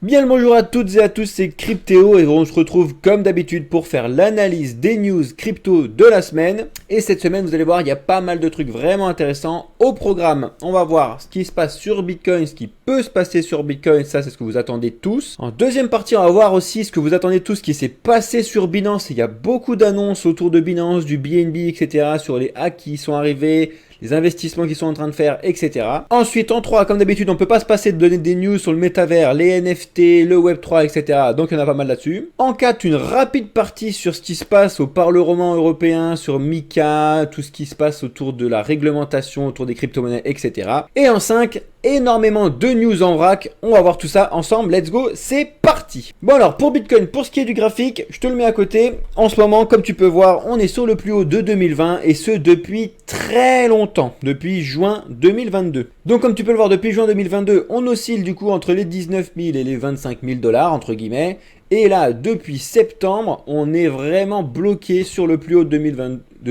Bien le bonjour à toutes et à tous, c'est Cryptéo et on se retrouve comme d'habitude pour faire l'analyse des news crypto de la semaine. Et cette semaine, vous allez voir, il y a pas mal de trucs vraiment intéressants au programme. On va voir ce qui se passe sur Bitcoin, ce qui peut se passer sur Bitcoin, ça c'est ce que vous attendez tous. En deuxième partie, on va voir aussi ce que vous attendez tous qui s'est passé sur Binance. Il y a beaucoup d'annonces autour de Binance, du BNB, etc. sur les hacks qui sont arrivés, les investissements qu'ils sont en train de faire, etc. Ensuite, en 3, comme d'habitude, on ne peut pas se passer de donner des news sur le métavers, les NFT, le Web3, etc. Donc il y en a pas mal là-dessus. En 4, une rapide partie sur ce qui se passe au Parlement européen, sur MiCA, tout ce qui se passe autour de la réglementation, autour des crypto-monnaies, etc. Et en 5, énormément de news en vrac. On va voir tout ça ensemble. Let's go, c'est parti. Bon alors, pour Bitcoin, pour ce qui est du graphique, je te le mets à côté. En ce moment, comme tu peux voir, on est sur le plus haut de 2020 et ce depuis très longtemps, depuis juin 2022. Donc comme tu peux le voir, depuis juin 2022, on oscille du coup entre les 19 000 et les 25 000 dollars, entre guillemets. Et là, depuis septembre, on est vraiment bloqué sur le plus haut de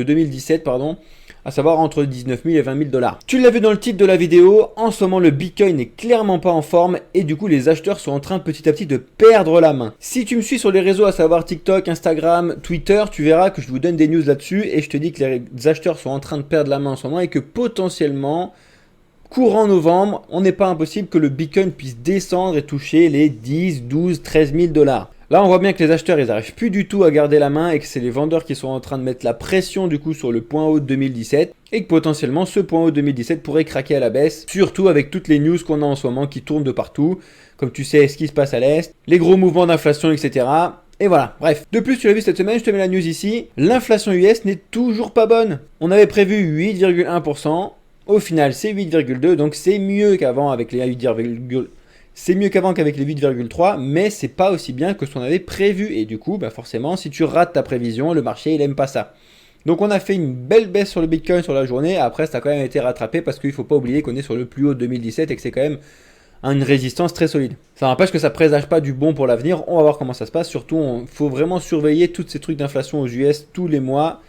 2017, à savoir entre 19 000 et 20 000 dollars. Tu l'as vu dans le titre de la vidéo, en ce moment le Bitcoin n'est clairement pas en forme et du coup les acheteurs sont en train petit à petit de perdre la main. Si tu me suis sur les réseaux, à savoir TikTok, Instagram, Twitter, tu verras que je vous donne des news là-dessus et je te dis que les acheteurs sont en train de perdre la main en ce moment et que potentiellement, courant novembre, on n'est pas impossible que le Bitcoin puisse descendre et toucher les 10, 12, 13 000 dollars. Là, on voit bien que les acheteurs, ils n'arrivent plus du tout à garder la main et que c'est les vendeurs qui sont en train de mettre la pression du coup sur le point haut de 2017 et que potentiellement ce point haut de 2017 pourrait craquer à la baisse, surtout avec toutes les news qu'on a en ce moment qui tournent de partout. Comme tu sais, ce qui se passe à l'Est, les gros mouvements d'inflation, etc. Et voilà, bref. De plus, tu l'as vu cette semaine, je te mets la news ici. L'inflation US n'est toujours pas bonne. On avait prévu 8,1%. Au final, c'est 8,2%. Donc c'est mieux qu'avant avec les 8,1%. C'est mieux qu'avant qu'avec les 8,3, mais c'est pas aussi bien que ce qu'on avait prévu. Et du coup, forcément, si tu rates ta prévision, le marché, il aime pas ça. Donc on a fait une belle baisse sur le Bitcoin sur la journée. Après, ça a quand même été rattrapé parce qu'il faut pas oublier qu'on est sur le plus haut de 2017 et que c'est quand même une résistance très solide. Ça n'empêche que ça présage pas du bon pour l'avenir. On va voir comment ça se passe. Surtout, il faut vraiment surveiller tous ces trucs d'inflation aux US tous les mois.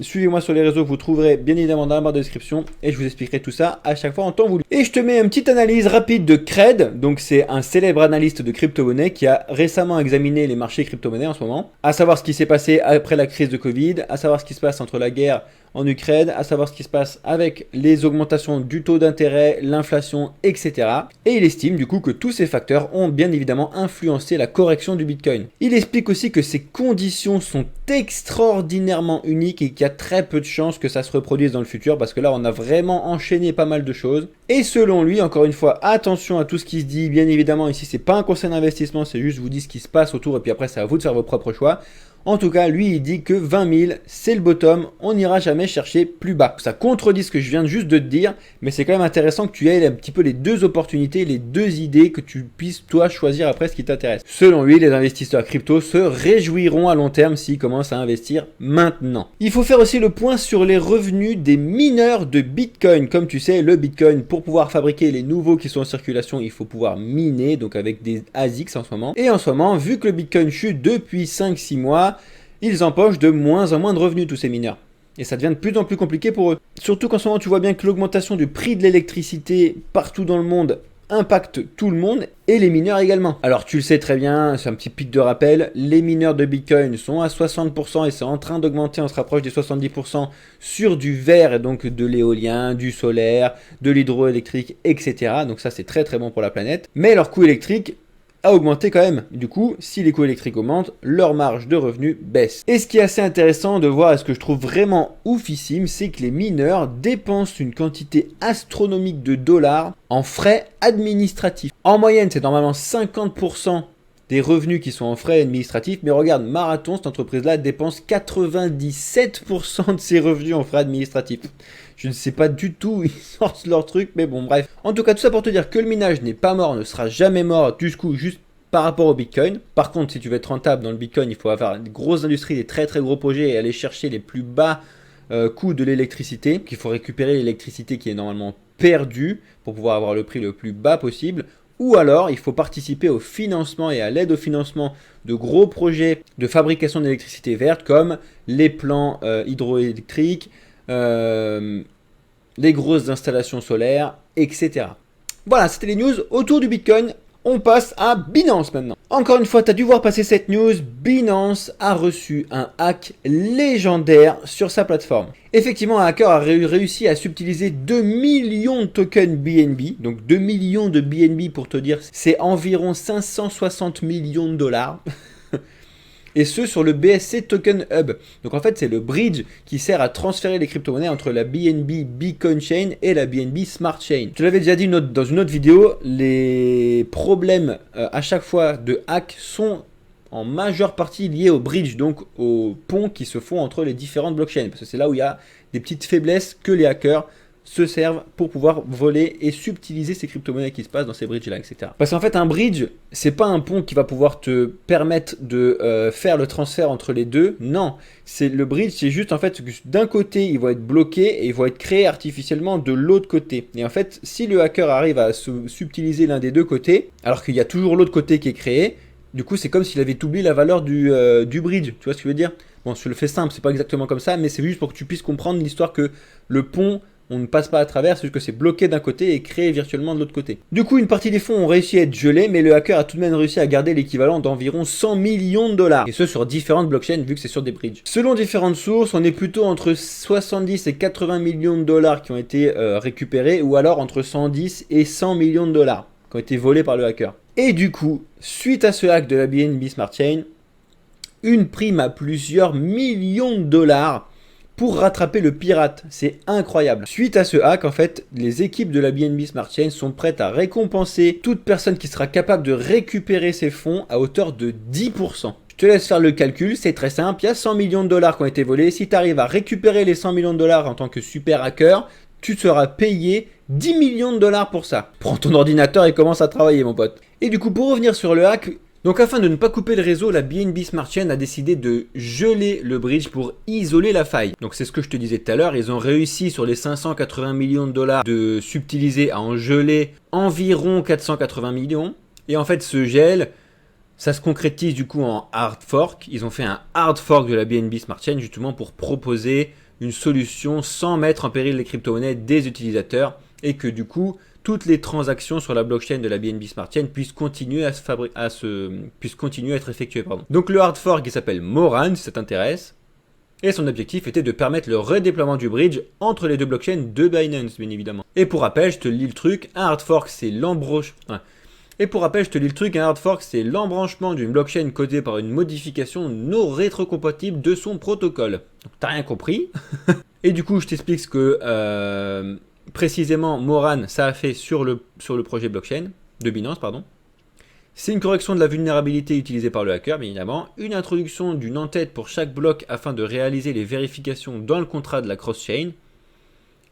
Suivez-moi sur les réseaux, vous trouverez bien évidemment dans la barre de description et je vous expliquerai tout ça à chaque fois en temps voulu. Et je te mets une petite analyse rapide de Cred, donc c'est un célèbre analyste de crypto-monnaie qui a récemment examiné les marchés crypto-monnaies en ce moment, à savoir ce qui s'est passé après la crise de Covid, à savoir ce qui se passe entre la guerre en Ukraine, à savoir ce qui se passe avec les augmentations du taux d'intérêt, l'inflation, etc. Et il estime du coup que tous ces facteurs ont bien évidemment influencé la correction du Bitcoin. Il explique aussi que ces conditions sont extraordinairement uniques et qu'il y a très peu de chances que ça se reproduise dans le futur parce que là on a vraiment enchaîné pas mal de choses. Et selon lui, encore une fois, attention à tout ce qui se dit, bien évidemment ici c'est pas un conseil d'investissement, c'est juste je vous dis ce qui se passe autour et puis après c'est à vous de faire vos propres choix. En tout cas, lui, il dit que 20 000, c'est le bottom, on n'ira jamais chercher plus bas. Ça contredit ce que je viens juste de te dire, mais c'est quand même intéressant que tu aies un petit peu les deux opportunités, les deux idées, que tu puisses, toi, choisir après ce qui t'intéresse. Selon lui, les investisseurs crypto se réjouiront à long terme s'ils commencent à investir maintenant. Il faut faire aussi le point sur les revenus des mineurs de Bitcoin. Comme tu sais, le Bitcoin, pour pouvoir fabriquer les nouveaux qui sont en circulation, il faut pouvoir miner, donc avec des ASICs en ce moment. Et en ce moment, vu que le Bitcoin chute depuis 5-6 mois, ils empochent de moins en moins de revenus, tous ces mineurs. Et ça devient de plus en plus compliqué pour eux. Surtout qu'en ce moment, tu vois bien que l'augmentation du prix de l'électricité partout dans le monde impacte tout le monde et les mineurs également. Alors tu le sais très bien, c'est un petit pic de rappel, les mineurs de Bitcoin sont à 60% et c'est en train d'augmenter, on se rapproche des 70% sur du vert et donc de l'éolien, du solaire, de l'hydroélectrique, etc. Donc ça c'est très très bon pour la planète. Mais leur coût électrique a augmenté quand même. Du coup, si les coûts électriques augmentent, leur marge de revenus baisse. Et ce qui est assez intéressant de voir, et ce que je trouve vraiment oufissime, c'est que les mineurs dépensent une quantité astronomique de dollars en frais administratifs. En moyenne, c'est normalement 50% des revenus qui sont en frais administratifs, mais regarde, Marathon, cette entreprise-là, dépense 97% de ses revenus en frais administratifs. Je ne sais pas du tout où ils sortent leur truc, mais bon, bref. En tout cas, tout ça pour te dire que le minage n'est pas mort, ne sera jamais mort, du coup, juste par rapport au Bitcoin. Par contre, si tu veux être rentable dans le Bitcoin, il faut avoir des grosses industries, des très très gros projets et aller chercher les plus bas coûts de l'électricité. Il faut récupérer l'électricité qui est normalement perdue pour pouvoir avoir le prix le plus bas possible. Ou alors, il faut participer au financement et à l'aide au financement de gros projets de fabrication d'électricité verte comme les plants hydroélectriques, les grosses installations solaires, etc. Voilà, c'était les news autour du Bitcoin. On passe à Binance maintenant. Encore une fois, tu as dû voir passer cette news. Binance a reçu un hack légendaire sur sa plateforme. Effectivement, un hacker a réussi à subtiliser 2 millions de tokens BNB. Donc 2 millions de BNB pour te dire, c'est environ 560 millions de dollars. Et ce sur le BSC Token Hub. Donc en fait c'est le bridge qui sert à transférer les crypto-monnaies entre la BNB Bitcoin Chain et la BNB Smart Chain. Je te l'avais déjà dit dans une autre vidéo, les problèmes à chaque fois de hack sont en majeure partie liés au bridge, donc aux ponts qui se font entre les différentes blockchains. Parce que c'est là où il y a des petites faiblesses que les hackers se servent pour pouvoir voler et subtiliser ces crypto-monnaies qui se passent dans ces bridges-là, etc. Parce qu'en fait, un bridge, c'est pas un pont qui va pouvoir te permettre de faire le transfert entre les deux. Non, le bridge, c'est juste en fait que d'un côté, il va être bloqué et il va être créé artificiellement de l'autre côté. Et en fait, si le hacker arrive à subtiliser l'un des deux côtés, alors qu'il y a toujours l'autre côté qui est créé, du coup, c'est comme s'il avait oublié la valeur du bridge. Tu vois ce que je veux dire? Bon, je le fais simple, c'est pas exactement comme ça, mais c'est juste pour que tu puisses comprendre l'histoire que le pont, on ne passe pas à travers, c'est juste que c'est bloqué d'un côté et créé virtuellement de l'autre côté. Du coup, une partie des fonds ont réussi à être gelés, mais le hacker a tout de même réussi à garder l'équivalent d'environ 100 millions de dollars. Et ce, sur différentes blockchains, vu que c'est sur des bridges. Selon différentes sources, on est plutôt entre 70 et 80 millions de dollars qui ont été récupérés, ou alors entre 110 et 100 millions de dollars qui ont été volés par le hacker. Et du coup, suite à ce hack de la BNB Smart Chain, une prime à plusieurs millions de dollars pour rattraper le pirate. C'est incroyable. Suite à ce hack, en fait, les équipes de la BNB Smart Chain sont prêtes à récompenser toute personne qui sera capable de récupérer ses fonds à hauteur de 10%. Je te laisse faire le calcul, c'est très simple. Il y a 100 millions de dollars qui ont été volés. Si tu arrives à récupérer les 100 millions de dollars en tant que super hacker, tu seras payé 10 millions de dollars pour ça. Prends ton ordinateur et commence à travailler, mon pote. Et du coup, pour revenir sur le hack, donc afin de ne pas couper le réseau, la BNB Smart Chain a décidé de geler le bridge pour isoler la faille. Donc c'est ce que je te disais tout à l'heure, ils ont réussi sur les 580 millions de dollars de subtiliser à en geler environ 480 millions. Et en fait ce gel, ça se concrétise du coup en hard fork. Ils ont fait un hard fork de la BNB Smart Chain justement pour proposer une solution sans mettre en péril les crypto-monnaies des utilisateurs et que du coup toutes les transactions sur la blockchain de la BNB Smart Chain puissent continuer à être effectuées. Donc le hard fork qui s'appelle Moran, si ça t'intéresse, et son objectif était de permettre le redéploiement du bridge entre les deux blockchains de Binance, bien évidemment. Et pour rappel, je te lis le truc, un hard fork c'est l'embranchement d'une blockchain codée par une modification non rétrocompatible de son protocole. Donc t'as rien compris. Et du coup, je t'explique ce que précisément Moran ça a fait sur le projet blockchain de Binance, pardon. C'est une correction de la vulnérabilité utilisée par le hacker, bien évidemment, une introduction d'une en-tête pour chaque bloc afin de réaliser les vérifications dans le contrat de la cross-chain,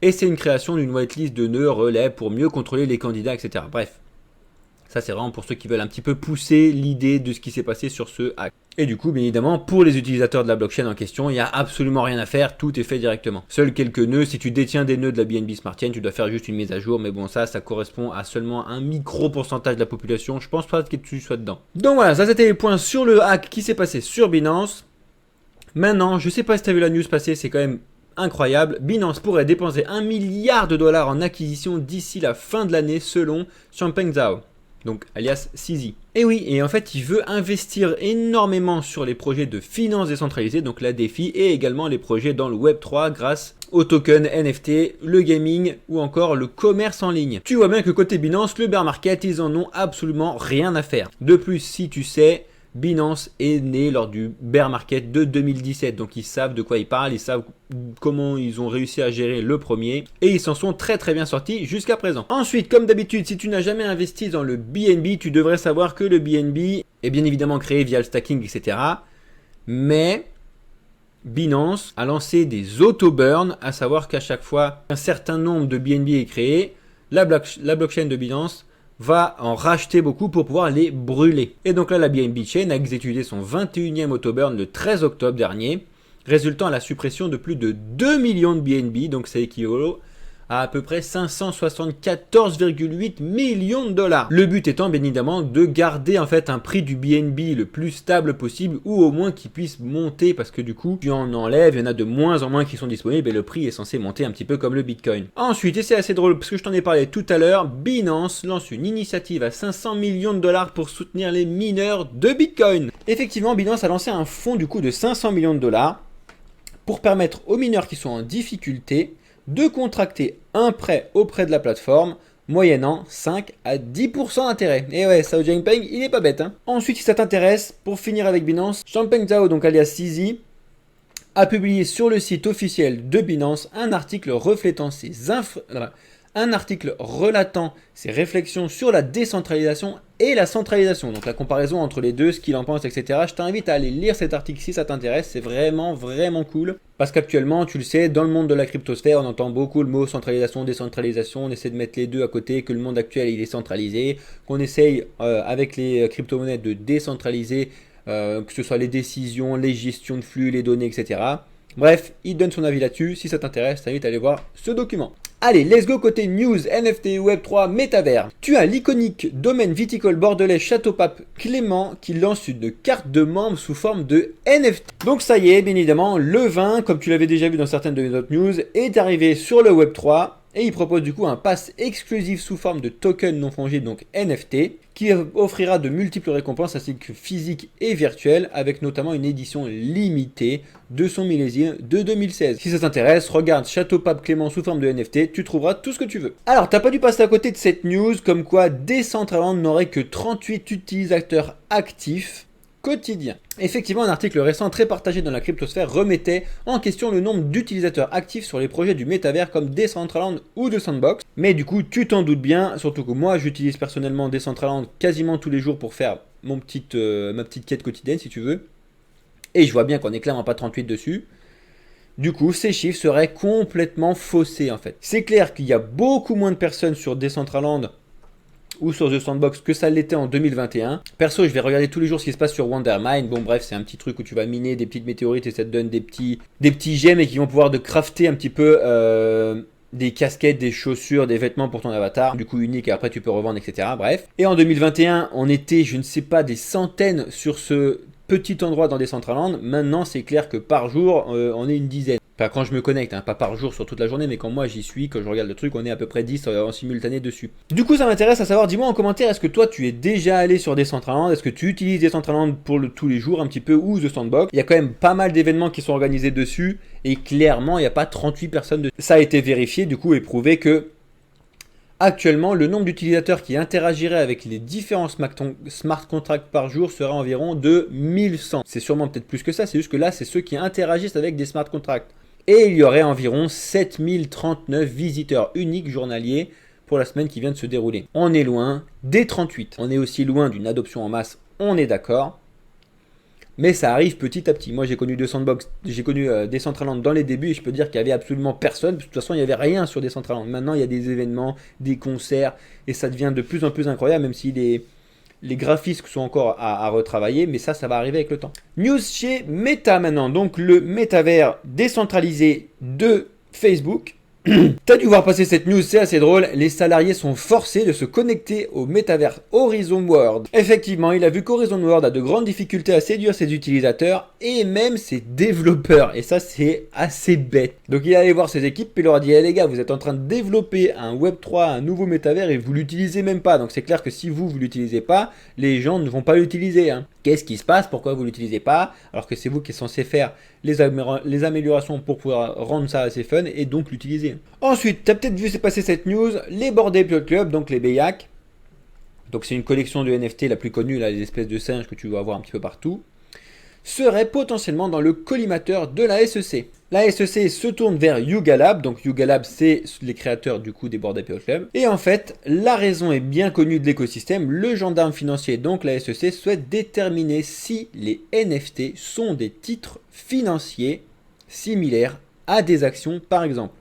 et c'est une création d'une whitelist de nœuds relais pour mieux contrôler les candidats, etc. Bref, ça c'est vraiment pour ceux qui veulent un petit peu pousser l'idée de ce qui s'est passé sur ce hack. Et du coup, bien évidemment, pour les utilisateurs de la blockchain en question, il n'y a absolument rien à faire, tout est fait directement. Seuls quelques nœuds, si tu détiens des nœuds de la BNB Smart Chain, tu dois faire juste une mise à jour, mais bon, ça correspond à seulement un micro pourcentage de la population, je pense pas que tu sois dedans. Donc voilà, ça c'était les points sur le hack qui s'est passé sur Binance. Maintenant, je sais pas si tu as vu la news passer, c'est quand même incroyable. Binance pourrait dépenser 1 milliard de dollars en acquisition d'ici la fin de l'année selon Changpeng Zhao. Donc alias CZ. Et oui, et en fait il veut investir énormément sur les projets de finance décentralisée, donc la DeFi, et également les projets dans le Web3 grâce aux tokens NFT, le gaming ou encore le commerce en ligne. Tu vois bien que côté Binance, le bear market, ils en ont absolument rien à faire. De plus, si tu sais, Binance est né lors du bear market de 2017, donc ils savent de quoi ils parlent, ils savent comment ils ont réussi à gérer le premier et ils s'en sont très très bien sortis jusqu'à présent. Ensuite, comme d'habitude, si tu n'as jamais investi dans le BNB, tu devrais savoir que le BNB est bien évidemment créé via le stacking, etc. Mais Binance a lancé des auto-burns, à savoir qu'à chaque fois un certain nombre de BNB est créé, la blockchain de Binance va en racheter beaucoup pour pouvoir les brûler. Et donc là, la BNB Chain a exécuté son 21e autoburn le 13 octobre dernier, résultant à la suppression de plus de 2 millions de BNB, donc ça équivaut à peu près 574,8 millions de dollars. Le but étant bien évidemment de garder en fait un prix du BNB le plus stable possible, ou au moins qu'il puisse monter, parce que du coup tu en enlèves, il y en a de moins en moins qui sont disponibles et le prix est censé monter un petit peu comme le Bitcoin. Ensuite, et c'est assez drôle parce que je t'en ai parlé tout à l'heure, Binance lance une initiative à 500 millions de dollars pour soutenir les mineurs de Bitcoin. Effectivement, Binance a lancé un fonds du coup de 500 millions de dollars pour permettre aux mineurs qui sont en difficulté de contracter un prêt auprès de la plateforme moyennant 5 à 10% d'intérêt. Et ouais, Zhao Jinping, il est pas bête. Hein. Ensuite, si ça t'intéresse, pour finir avec Binance, Changpeng Zhao, donc alias CZ, a publié sur le site officiel de Binance un article relatant ses réflexions sur la décentralisation et la centralisation. Donc la comparaison entre les deux, ce qu'il en pense, etc. Je t'invite à aller lire cet article si ça t'intéresse, c'est vraiment cool. Parce qu'actuellement, tu le sais, dans le monde de la cryptosphère, on entend beaucoup le mot centralisation, décentralisation, on essaie de mettre les deux à côté, que le monde actuel il est centralisé, qu'on essaye avec les crypto-monnaies de décentraliser, que ce soit les décisions, les gestions de flux, les données, etc. Bref, il donne son avis là-dessus, si ça t'intéresse, je t'invite à aller voir ce document. Allez, let's go côté news, NFT, Web3, métavers. Tu as l'iconique domaine viticole bordelais Château-Pape Clément qui lance une carte de membre sous forme de NFT. Donc ça y est, bien évidemment, le vin, comme tu l'avais déjà vu dans certaines de mes autres news, est arrivé sur le Web3 et il propose du coup un pass exclusif sous forme de token non fongible, donc NFT, qui offrira de multiples récompenses ainsi que physiques et virtuelles, avec notamment une édition limitée de son millésime de 2016. Si ça t'intéresse, regarde Château-Pape Clément sous forme de NFT, tu trouveras tout ce que tu veux. Alors, t'as pas dû passer à côté de cette news, comme quoi Decentraland n'aurait que 38 utilisateurs actifs quotidien. Effectivement, un article récent très partagé dans la cryptosphère remettait en question le nombre d'utilisateurs actifs sur les projets du métavers comme Decentraland ou de Sandbox. Mais du coup, tu t'en doutes bien, surtout que moi, j'utilise personnellement Decentraland quasiment tous les jours pour faire ma petite quête quotidienne, si tu veux. Et je vois bien qu'on n'est clairement pas 38 dessus. Du coup, ces chiffres seraient complètement faussés en fait. C'est clair qu'il y a beaucoup moins de personnes sur Decentraland ou sur The Sandbox que ça l'était en 2021. Perso, je vais regarder tous les jours ce qui se passe sur Wondermine. Bon bref, c'est un petit truc où tu vas miner des petites météorites et ça te donne des petits gemmes et qui vont pouvoir te crafter un petit peu des casquettes, des chaussures, des vêtements pour ton avatar, du coup unique et après tu peux revendre, etc. Bref. Et en 2021, on était, je ne sais pas, des centaines sur ce petit endroit dans Decentraland. Maintenant, c'est clair que par jour, on est une dizaine. Enfin, quand je me connecte, hein, pas par jour sur toute la journée, mais quand moi j'y suis, quand je regarde le truc, on est à peu près 10 en simultané dessus. Du coup, ça m'intéresse à savoir, dis-moi en commentaire, est-ce que toi tu es déjà allé sur Decentraland? Est-ce que tu utilises Decentraland pour tous les jours un petit peu, ou The Sandbox? Il y a quand même pas mal d'événements qui sont organisés dessus, et clairement, il n'y a pas 38 personnes dessus. Ça a été vérifié, du coup, et prouvé que actuellement, le nombre d'utilisateurs qui interagiraient avec les différents smart contracts par jour serait environ de 1100. C'est sûrement peut-être plus que ça, c'est juste que là, c'est ceux qui interagissent avec des smart contracts. Et il y aurait environ 7039 visiteurs uniques journaliers pour la semaine qui vient de se dérouler. On est loin des 38. On est aussi loin d'une adoption en masse, on est d'accord. Mais ça arrive petit à petit. Moi j'ai connu Decentraland dans les débuts et je peux dire qu'il n'y avait absolument personne. De toute façon il n'y avait rien sur Decentraland. Maintenant il y a des événements, des concerts et ça devient de plus en plus incroyable, même si les graphismes sont encore à retravailler, mais ça va arriver avec le temps. News chez Meta maintenant, donc le métavers décentralisé de Facebook. T'as dû voir passer cette news, c'est assez drôle. Les salariés sont forcés de se connecter au métavers Horizon World. Effectivement, il a vu qu'Horizon World a de grandes difficultés à séduire ses utilisateurs et même ses développeurs. Et ça, c'est assez bête. Donc il est allé voir ses équipes et il leur a dit hey, les gars, vous êtes en train de développer un Web3, un nouveau métavers et vous l'utilisez même pas. Donc c'est clair que si vous l'utilisez pas, les gens ne vont pas l'utiliser. Hein. Qu'est-ce qui se passe? Pourquoi vous l'utilisez pas? Alors que c'est vous qui êtes censé faire les améliorations pour pouvoir rendre ça assez fun et donc l'utiliser. Ensuite, tu as peut-être vu passer cette news, les Bored Ape Club, donc les BAYAC. Donc c'est une collection de NFT la plus connue, là, les espèces de singes que tu vas voir un petit peu partout, serait potentiellement dans le collimateur de la SEC. La SEC se tourne vers Yuga Lab, donc Yuga Lab c'est les créateurs du coup des Bored Ape Club. Et en fait, la raison est bien connue de l'écosystème, le gendarme financier, donc la SEC, souhaite déterminer si les NFT sont des titres financiers similaires à des actions par exemple.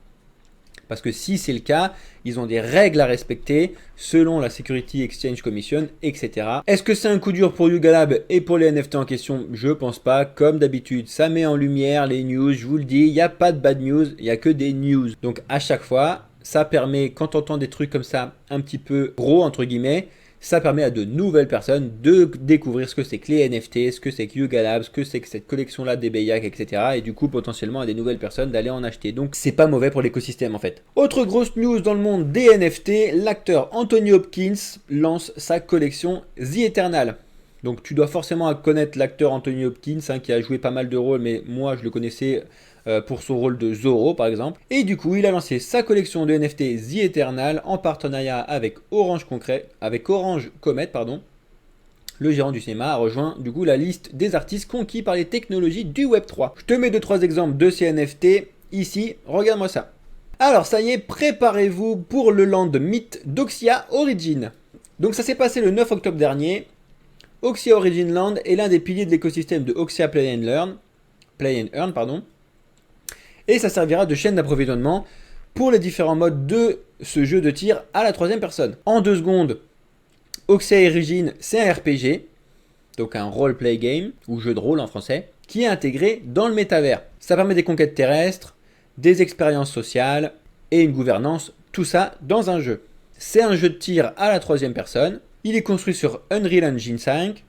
Parce que si c'est le cas, ils ont des règles à respecter selon la Security Exchange Commission, etc. Est-ce que c'est un coup dur pour Yuga Lab et pour les NFT en question? Je pense pas. Comme d'habitude, ça met en lumière les news. Je vous le dis, il n'y a pas de bad news, il n'y a que des news. Donc à chaque fois, ça permet, quand on entend des trucs comme ça, un petit peu gros, entre guillemets, ça permet à de nouvelles personnes de découvrir ce que c'est que les NFT, ce que c'est que Yuga Labs, ce que c'est que cette collection-là des Beillac, etc. Et du coup, potentiellement, à des nouvelles personnes d'aller en acheter. Donc, c'est pas mauvais pour l'écosystème, en fait. Autre grosse news dans le monde des NFT, l'acteur Anthony Hopkins lance sa collection The Eternal. Donc, tu dois forcément connaître l'acteur Anthony Hopkins, qui a joué pas mal de rôles, mais moi, je le connaissais pour son rôle de Zorro par exemple. Et du coup, il a lancé sa collection de NFT The Eternal en partenariat avec Orange Comet, pardon. Le gérant du cinéma a rejoint du coup la liste des artistes conquis par les technologies du Web3. Je te mets 2-3 exemples de ces NFT ici, regarde-moi ça. Alors ça y est, préparez-vous pour le land mythe d'Oxia Origin. Donc ça s'est passé le 9 octobre dernier. Oxia Origin Land est l'un des piliers de l'écosystème de Oxia Play and Earn, pardon. Et ça servira de chaîne d'approvisionnement pour les différents modes de ce jeu de tir à la troisième personne. En 2 secondes, Oxia Origin, c'est un RPG, donc un role-play game, ou jeu de rôle en français, qui est intégré dans le métavers. Ça permet des conquêtes terrestres, des expériences sociales et une gouvernance, tout ça dans un jeu. C'est un jeu de tir à la troisième personne, il est construit sur Unreal Engine 5,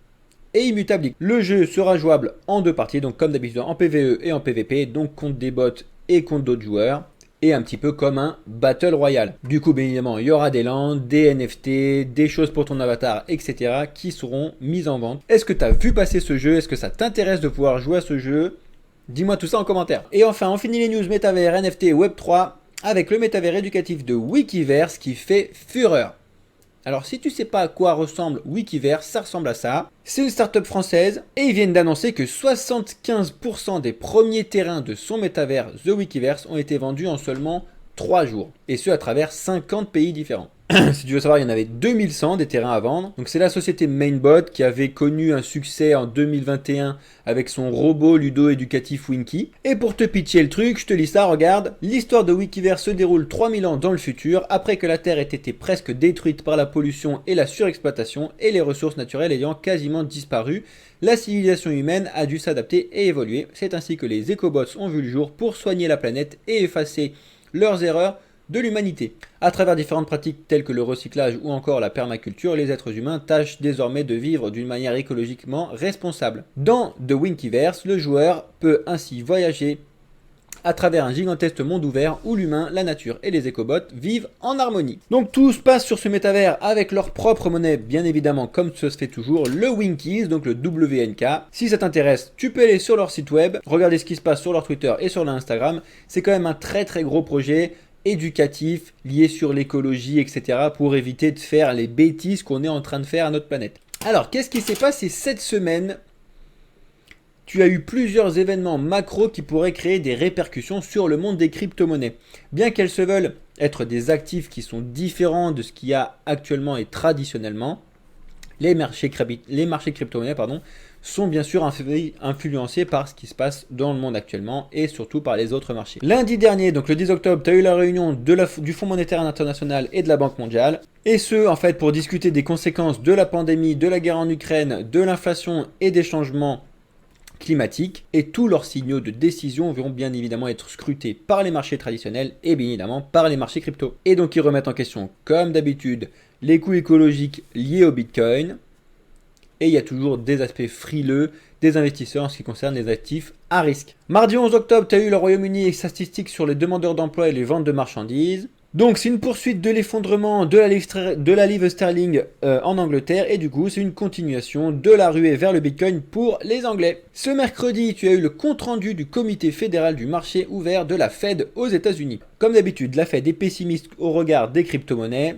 et immutable. Le jeu sera jouable en 2 parties, donc comme d'habitude en PvE et en PvP, donc contre des bots et contre d'autres joueurs, et un petit peu comme un Battle Royale. Du coup, bien évidemment, il y aura des lands, des NFT, des choses pour ton avatar, etc. qui seront mises en vente. Est-ce que tu as vu passer ce jeu? Est-ce que ça t'intéresse de pouvoir jouer à ce jeu? Dis-moi tout ça en commentaire. Et enfin, on finit les news métavers, NFT, Web3 avec le métavers éducatif de Wikiverse qui fait fureur. Alors si tu sais pas à quoi ressemble Wikiverse, ça ressemble à ça. C'est une startup française et ils viennent d'annoncer que 75% des premiers terrains de son métavers The Wikiverse ont été vendus en seulement 3 jours. Et ce à travers 50 pays différents. Si tu veux savoir, il y en avait 2100 des terrains à vendre. Donc c'est la société Mainbot qui avait connu un succès en 2021 avec son robot ludo-éducatif Winky. Et pour te pitcher le truc, je te lis ça, regarde. L'histoire de Wikiverse se déroule 3000 ans dans le futur, après que la Terre ait été presque détruite par la pollution et la surexploitation, et les ressources naturelles ayant quasiment disparu. La civilisation humaine a dû s'adapter et évoluer. C'est ainsi que les écobots ont vu le jour pour soigner la planète et effacer leurs erreurs de l'humanité. À travers différentes pratiques telles que le recyclage ou encore la permaculture, les êtres humains tâchent désormais de vivre d'une manière écologiquement responsable. Dans The Winkyverse, le joueur peut ainsi voyager à travers un gigantesque monde ouvert où l'humain, la nature et les écobots vivent en harmonie. Donc tout se passe sur ce métavers avec leur propre monnaie, bien évidemment, comme ce se fait toujours, le Winkies, donc le WNK. Si ça t'intéresse, tu peux aller sur leur site web, regarder ce qui se passe sur leur Twitter et sur leur Instagram. C'est quand même un très gros projet éducatif, lié sur l'écologie, etc. pour éviter de faire les bêtises qu'on est en train de faire à notre planète. Alors, qu'est-ce qui s'est passé cette semaine? Tu as eu plusieurs événements macro qui pourraient créer des répercussions sur le monde des crypto-monnaies. Bien qu'elles se veulent être des actifs qui sont différents de ce qu'il y a actuellement et traditionnellement, les marchés crypto-monnaies sont bien sûr influencés par ce qui se passe dans le monde actuellement et surtout par les autres marchés. Lundi dernier, donc le 10 octobre, tu as eu la réunion du Fonds monétaire international et de la Banque mondiale. Et ce, en fait, pour discuter des conséquences de la pandémie, de la guerre en Ukraine, de l'inflation et des changements climatiques. Et tous leurs signaux de décision vont bien évidemment être scrutés par les marchés traditionnels et bien évidemment par les marchés crypto. Et donc ils remettent en question, comme d'habitude, les coûts écologiques liés au Bitcoin. Et il y a toujours des aspects frileux des investisseurs en ce qui concerne les actifs à risque. Mardi 11 octobre, tu as eu le Royaume-Uni et statistiques sur les demandeurs d'emploi et les ventes de marchandises. Donc c'est une poursuite de l'effondrement de la livre sterling en Angleterre et du coup c'est une continuation de la ruée vers le Bitcoin pour les Anglais. Ce mercredi, tu as eu le compte-rendu du comité fédéral du marché ouvert de la Fed aux États-Unis. Comme d'habitude, la Fed est pessimiste au regard des crypto-monnaies.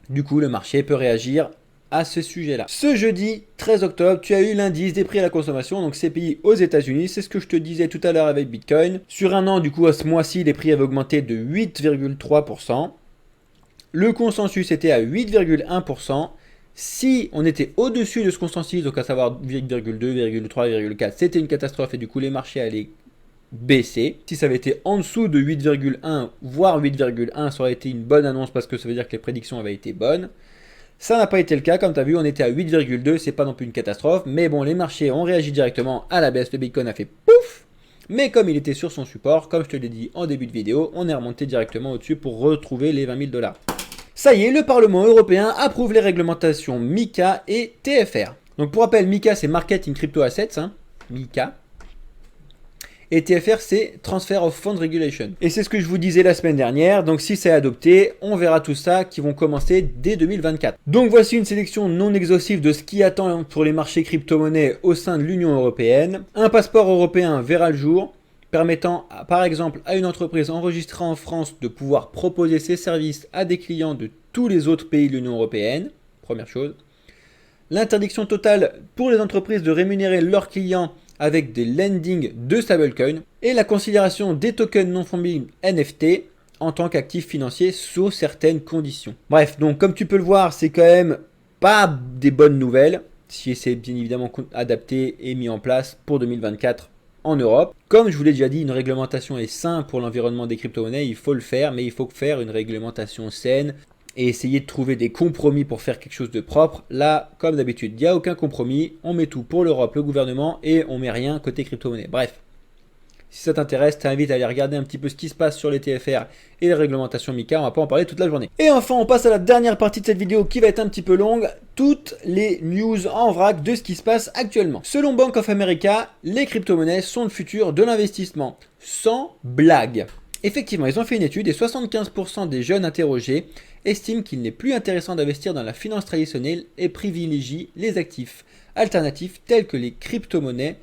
Du coup, le marché peut réagir à ce sujet-là. Ce jeudi 13 octobre, tu as eu l'indice des prix à la consommation, donc CPI aux États-Unis. C'est ce que je te disais tout à l'heure avec Bitcoin. Sur un an, du coup, à ce mois-ci, les prix avaient augmenté de 8,3%. Le consensus était à 8,1%. Si on était au-dessus de ce consensus, donc à savoir 8,2, 3, 4, c'était une catastrophe et du coup, les marchés allaient baisser. Si ça avait été en dessous de 8,1, voire 8,1, ça aurait été une bonne annonce parce que ça veut dire que les prédictions avaient été bonnes. Ça n'a pas été le cas, comme tu as vu, on était à 8,2, c'est pas non plus une catastrophe, mais bon, les marchés ont réagi directement à la baisse, le Bitcoin a fait pouf, Mais comme il était sur son support, comme je te l'ai dit en début de vidéo, on est remonté directement au-dessus pour retrouver les 20 000 $. Ça y est, le Parlement européen approuve les réglementations MiCA et TFR. Donc pour rappel, MiCA c'est Market in Crypto Assets, MiCA. Et TFR c'est Transfer of Fund Regulation. Et c'est ce que je vous disais la semaine dernière, donc si c'est adopté, on verra tout ça qui vont commencer dès 2024. Donc voici une sélection non exhaustive de ce qui attend pour les marchés crypto-monnaies au sein de l'Union européenne. Un passeport européen verra le jour, permettant par exemple à une entreprise enregistrée en France de pouvoir proposer ses services à des clients de tous les autres pays de l'Union européenne, première chose. L'interdiction totale pour les entreprises de rémunérer leurs clients avec des lending de stablecoin et la considération des tokens non fungibles NFT en tant qu'actif financier sous certaines conditions. Bref, donc comme tu peux le voir, c'est quand même pas des bonnes nouvelles si c'est bien évidemment adapté et mis en place pour 2024 en Europe. Comme je vous l'ai déjà dit, une réglementation est saine pour l'environnement des crypto-monnaies, il faut le faire, mais il faut faire une réglementation saine et essayer de trouver des compromis pour faire quelque chose de propre. Là, comme d'habitude, il n'y a aucun compromis. On met tout pour l'Europe, le gouvernement, et on met rien côté crypto-monnaie. Bref, si ça t'intéresse, t'invite à aller regarder un petit peu ce qui se passe sur les TFR et les réglementations MiCA. On va pas en parler toute la journée. Et enfin, on passe à la dernière partie de cette vidéo qui va être un petit peu longue. Toutes les news en vrac de ce qui se passe actuellement. Selon Bank of America, les crypto-monnaies sont le futur de l'investissement. Sans blague. Effectivement, ils ont fait une étude et 75% des jeunes interrogés estiment qu'il n'est plus intéressant d'investir dans la finance traditionnelle et privilégient les actifs alternatifs tels que les crypto-monnaies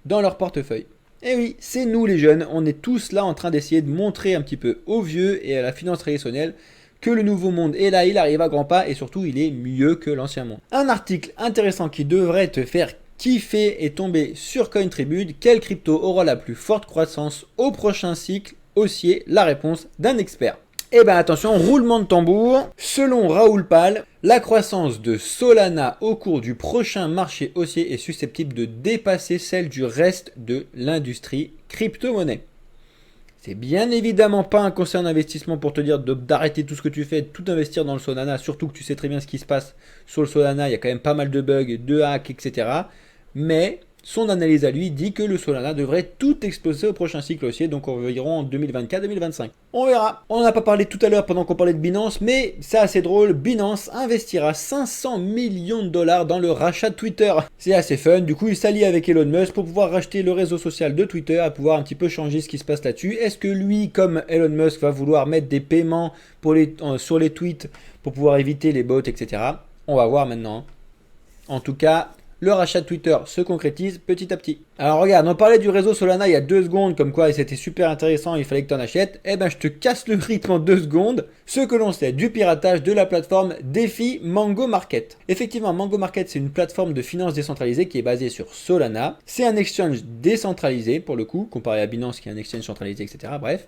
dans leur portefeuille. Et oui, c'est nous les jeunes, on est tous là en train d'essayer de montrer un petit peu aux vieux et à la finance traditionnelle que le nouveau monde est là, il arrive à grands pas et surtout il est mieux que l'ancien monde. Un article intéressant qui devrait te faire kiffer est tombé sur CoinTribune. Quelle crypto aura la plus forte croissance au prochain cycle? Haussier, la réponse d'un expert. Eh bien attention, roulement de tambour. Selon Raoul Pal, la croissance de Solana au cours du prochain marché haussier est susceptible de dépasser celle du reste de l'industrie crypto-monnaie. C'est bien évidemment pas un conseil d'investissement pour te dire d'arrêter tout ce que tu fais, de tout investir dans le Solana, surtout que tu sais très bien ce qui se passe sur le Solana, il y a quand même pas mal de bugs, de hacks, etc. Mais son analyse à lui dit que le Solana devrait tout exploser au prochain cycle haussier, donc on verra en 2024-2025. On verra. On n'en a pas parlé tout à l'heure pendant qu'on parlait de Binance, mais c'est assez drôle. Binance investira 500 millions de dollars dans le rachat de Twitter. C'est assez fun. Du coup, il s'allie avec Elon Musk pour pouvoir racheter le réseau social de Twitter et pouvoir un petit peu changer ce qui se passe là-dessus. Est-ce que lui, comme Elon Musk, va vouloir mettre des paiements pour sur les tweets pour pouvoir éviter les bots, etc. On va voir maintenant. En tout cas, le rachat de Twitter se concrétise petit à petit. Alors regarde, on parlait du réseau Solana il y a 2 secondes, comme quoi c'était super intéressant, il fallait que tu en achètes. Eh ben je te casse le rythme en 2 secondes. Ce que l'on sait du piratage de la plateforme DeFi Mango Market. Effectivement, Mango Market c'est une plateforme de finance décentralisée qui est basée sur Solana. C'est un exchange décentralisé pour le coup, comparé à Binance qui est un exchange centralisé, etc. Bref.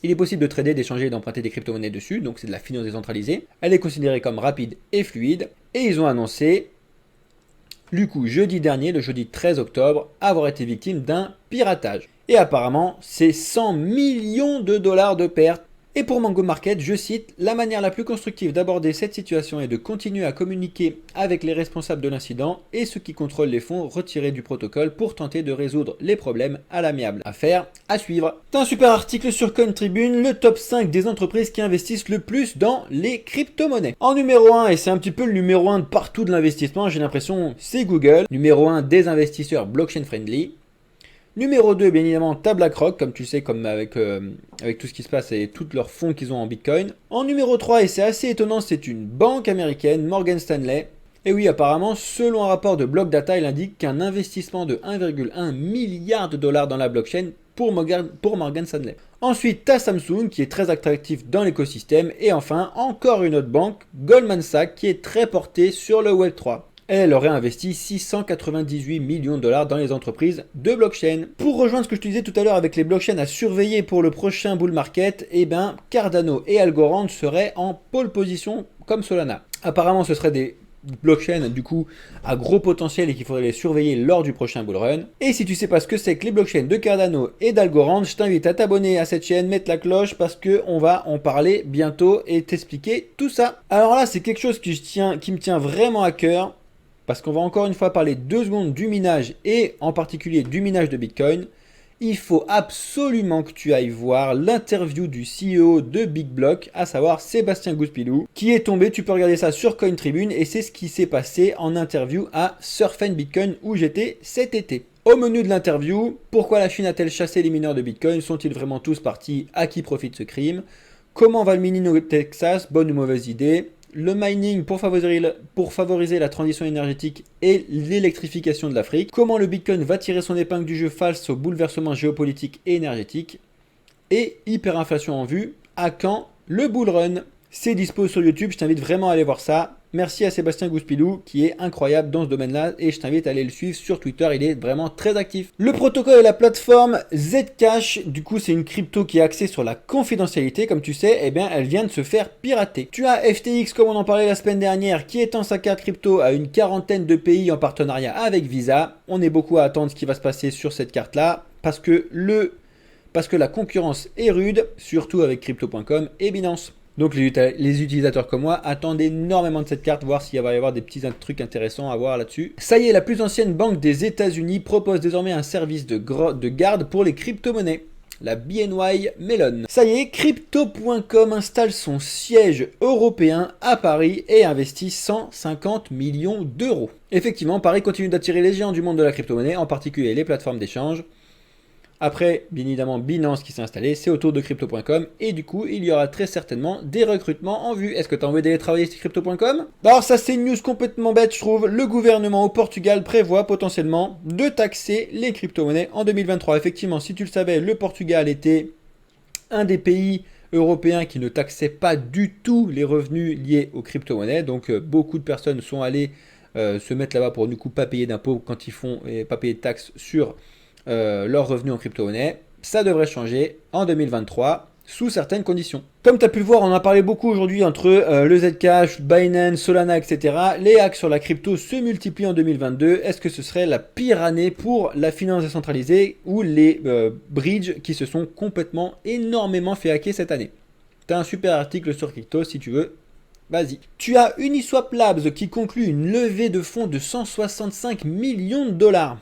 Il est possible de trader, d'échanger et d'emprunter des crypto-monnaies dessus, donc c'est de la finance décentralisée. Elle est considérée comme rapide et fluide. Et ils ont annoncé du coup, jeudi dernier, le jeudi 13 octobre, avoir été victime d'un piratage. Et apparemment, c'est 100 millions de dollars de pertes. Et pour Mango Market, je cite, la manière la plus constructive d'aborder cette situation est de continuer à communiquer avec les responsables de l'incident et ceux qui contrôlent les fonds retirés du protocole pour tenter de résoudre les problèmes à l'amiable. Affaire à suivre. C'est un super article sur CoinTribune, le top 5 des entreprises qui investissent le plus dans les crypto-monnaies. En numéro 1, et c'est un petit peu le numéro 1 de partout de l'investissement, j'ai l'impression, c'est Google. Numéro 1 des investisseurs blockchain friendly. Numéro 2, bien évidemment, t'as BlackRock, comme tu sais, comme avec tout ce qui se passe et tous leurs fonds qu'ils ont en Bitcoin. En numéro 3, et c'est assez étonnant, c'est une banque américaine, Morgan Stanley. Et oui, apparemment, selon un rapport de Block Data, il indique qu'un investissement de 1,1 milliard de dollars dans la blockchain pour Morgan Stanley. Ensuite, t'as Samsung, qui est très attractif dans l'écosystème. Et enfin, encore une autre banque, Goldman Sachs, qui est très portée sur le Web3. Elle aurait investi 698 millions de dollars dans les entreprises de blockchain. Pour rejoindre ce que je te disais tout à l'heure avec les blockchains à surveiller pour le prochain bull market, eh ben Cardano et Algorand seraient en pole position comme Solana. Apparemment, ce seraient des blockchains du coup à gros potentiel et qu'il faudrait les surveiller lors du prochain bull run. Et si tu sais pas ce que c'est que les blockchains de Cardano et d'Algorand, je t'invite à t'abonner à cette chaîne, mettre la cloche parce que on va en parler bientôt et t'expliquer tout ça. Alors là, c'est quelque chose qui me tient vraiment à cœur. Parce qu'on va encore une fois parler 2 secondes du minage et en particulier du minage de Bitcoin. il faut absolument que tu ailles voir l'interview du CEO de Big Block, à savoir Sébastien Gouspilou, qui est tombé. Tu peux regarder ça sur Coin Tribune et c'est ce qui s'est passé en interview à Surf and Bitcoin où j'étais cet été. Au menu de l'interview, pourquoi la Chine a-t-elle chassé les mineurs de Bitcoin? Sont-ils vraiment tous partis? À qui profite ce crime? Comment va le mining au Texas? Bonne ou mauvaise idée? Le mining pour favoriser la transition énergétique et l'électrification de l'Afrique. Comment le Bitcoin va tirer son épingle du jeu face aux bouleversements géopolitiques et énergétiques. Et hyperinflation en vue, à quand le bull run? C'est dispo sur YouTube, je t'invite vraiment à aller voir ça. Merci à Sébastien Gouspilou qui est incroyable dans ce domaine-là et je t'invite à aller le suivre sur Twitter, il est vraiment très actif. Le protocole et la plateforme Zcash, du coup c'est une crypto qui est axée sur la confidentialité, comme tu sais, eh bien elle vient de se faire pirater. Tu as FTX comme on en parlait la semaine dernière qui étend sa carte crypto à une quarantaine de pays en partenariat avec Visa. On est beaucoup à attendre ce qui va se passer sur cette carte-là parce que la concurrence est rude, surtout avec Crypto.com et Binance. Donc les utilisateurs comme moi attendent énormément de cette carte, voir s'il va y avoir des petits trucs intéressants à voir là-dessus. Ça y est, la plus ancienne banque des États-Unis propose désormais un service de garde pour les crypto-monnaies. La BNY Mellon. Ça y est, Crypto.com installe son siège européen à Paris et investit 150 millions d'euros. Effectivement, Paris continue d'attirer les géants du monde de la crypto-monnaie, en particulier les plateformes d'échange. Après, bien évidemment, Binance qui s'est installé, c'est autour de Crypto.com et du coup, il y aura très certainement des recrutements en vue. Est-ce que tu as envie d'aller travailler sur Crypto.com? Alors ça, c'est une news complètement bête, je trouve. Le gouvernement au Portugal prévoit potentiellement de taxer les crypto-monnaies en 2023. Effectivement, si tu le savais, le Portugal était un des pays européens qui ne taxait pas du tout les revenus liés aux crypto-monnaies. Donc, beaucoup de personnes sont allées se mettre là-bas pour du coup pas payer d'impôts quand ils font et pas payer de taxes sur leurs revenus en crypto-monnaie. Ça devrait changer en 2023 sous certaines conditions. Comme tu as pu le voir, on en a parlé beaucoup aujourd'hui entre le Zcash, Binance, Solana, etc. Les hacks sur la crypto se multiplient en 2022. Est-ce que ce serait la pire année pour la finance décentralisée ou les bridges qui se sont complètement énormément fait hacker cette année? Tu as un super article sur Crypto si tu veux. Vas-y. Tu as Uniswap Labs qui conclut une levée de fonds de 165 millions de dollars.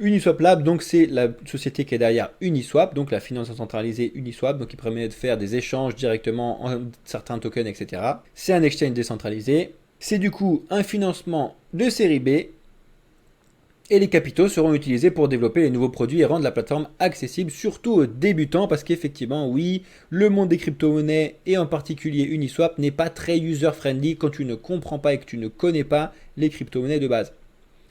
Uniswap Lab, donc c'est la société qui est derrière Uniswap, donc la finance centralisée Uniswap, donc qui permet de faire des échanges directement en certains tokens, etc. C'est un exchange décentralisé. C'est du coup un financement de série B. Et les capitaux seront utilisés pour développer les nouveaux produits et rendre la plateforme accessible, surtout aux débutants, parce qu'effectivement, oui, le monde des crypto-monnaies, et en particulier Uniswap, n'est pas très user-friendly quand tu ne comprends pas et que tu ne connais pas les crypto-monnaies de base.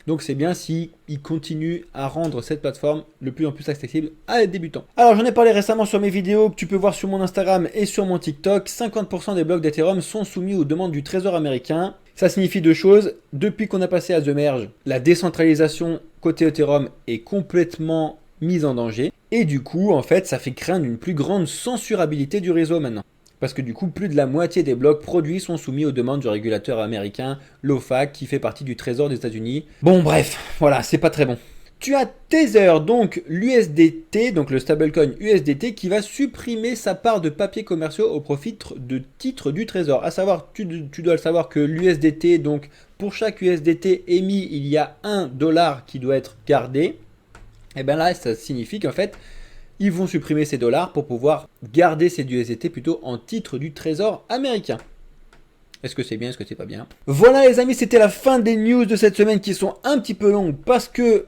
Donc c'est bien s'ils continuent à rendre cette plateforme de plus en plus accessible à les débutants. Alors j'en ai parlé récemment sur mes vidéos que tu peux voir sur mon Instagram et sur mon TikTok. 50% des blocs d'Ethereum sont soumis aux demandes du Trésor américain. Ça signifie deux choses. Depuis qu'on a passé à The Merge, la décentralisation côté Ethereum est complètement mise en danger. Et du coup, en fait, ça fait craindre une plus grande censurabilité du réseau maintenant. Parce que du coup, plus de la moitié des blocs produits sont soumis aux demandes du régulateur américain, l'OFAC, qui fait partie du Trésor des États-Unis. Bon, bref, voilà, c'est pas très bon. Tu as Tether, donc l'USDT, donc le stablecoin USDT, qui va supprimer sa part de papiers commerciaux au profit de titres du Trésor. À savoir, tu dois le savoir que l'USDT, donc pour chaque USDT émis, il y a $1 qui doit être gardé. Et bien là, ça signifie qu'en fait, ils vont supprimer ces dollars pour pouvoir garder ces USDT plutôt en titre du Trésor américain. Est-ce que c'est bien, est-ce que c'est pas bien? Voilà les amis, c'était la fin des news de cette semaine qui sont un petit peu longues parce que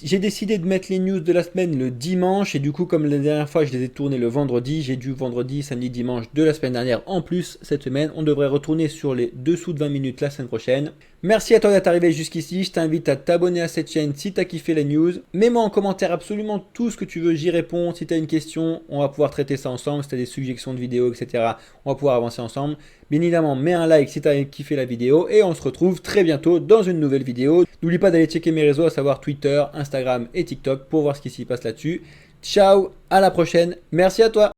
j'ai décidé de mettre les news de la semaine le dimanche et du coup comme la dernière fois je les ai tournées le vendredi, j'ai dû vendredi, samedi, dimanche de la semaine dernière en plus cette semaine. On devrait retourner sur les dessous de 20 minutes la semaine prochaine. Merci à toi d'être arrivé jusqu'ici, je t'invite à t'abonner à cette chaîne si tu as kiffé les news. Mets-moi en commentaire absolument tout ce que tu veux, j'y réponds. Si tu as une question, on va pouvoir traiter ça ensemble. Si tu as des suggestions de vidéos, etc., on va pouvoir avancer ensemble. Bien évidemment, mets un like si tu as kiffé la vidéo et on se retrouve très bientôt dans une nouvelle vidéo. N'oublie pas d'aller checker mes réseaux, à savoir Twitter, Instagram et TikTok pour voir ce qui s'y passe là-dessus. Ciao, à la prochaine, merci à toi.